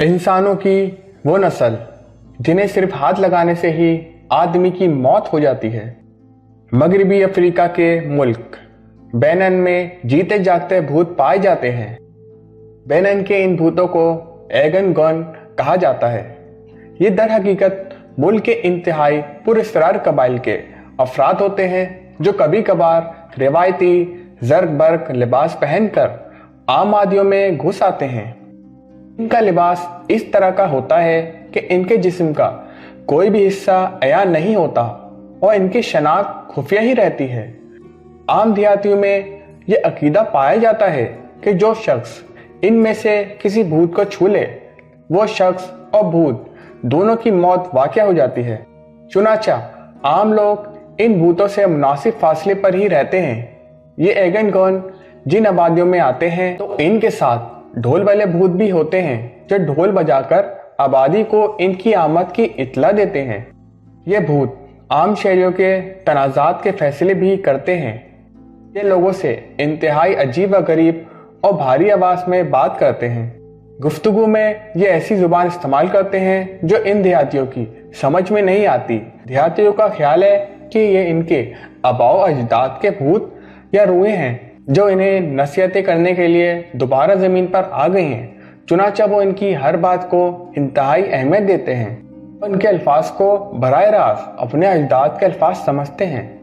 इंसानों की वो नस्ल जिन्हें सिर्फ हाथ लगाने से ही आदमी की मौत हो जाती है। मगरबी अफ्रीका के मुल्क बेनिन में जीते जागते भूत पाए जाते हैं। बेनिन के इन भूतों को एगन गन कहा जाता है। ये दर हकीकत मुल्क के इंतहाई पुरस्कार कबाइल के अफराद होते हैं जो कभी कभार रिवायती जर्ग बर्ग लिबास पहनकर आम आदियों में घुस आते हैं। इनका लिबास इस तरह का होता है कि इनके जिस्म का कोई भी हिस्सा अयान नहीं होता और इनकी शनाख्त खुफिया ही रहती है। आम देहातियों में ये अकीदा पाया जाता है कि जो शख्स इनमें से किसी भूत को छू ले वो शख्स और भूत दोनों की मौत वाक़या हो जाती है। चुनाचा आम लोग इन भूतों से मुनासिब फासले पर ही रहते हैं। ये एगन गन जिन आबादियों में आते हैं तो इनके साथ ढोल वाले भूत भी होते हैं जो ढोल बजाकर आबादी को इनकी आमद की इत्तला देते हैं। ये भूत आम शहरियों के तनाज़ात के फैसले भी करते हैं। ये लोगों से इंतहाई अजीब व गरीब और भारी आवाज़ में बात करते हैं। गुफ्तगू में ये ऐसी जुबान इस्तेमाल करते हैं जो इन देहातियों की समझ में नहीं आती। देहातियों का ख्याल है कि ये इनके आबाओ अजदाद के भूत या रूहें हैं जो इन्हें नसीहतें करने के लिए दोबारा ज़मीन पर आ गई हैं। चुनाचा वो इनकी हर बात को इंतहाई अहमियत देते हैं और इनके अल्फाज को बराह रास्त अपने अजदाद के अल्फाज समझते हैं।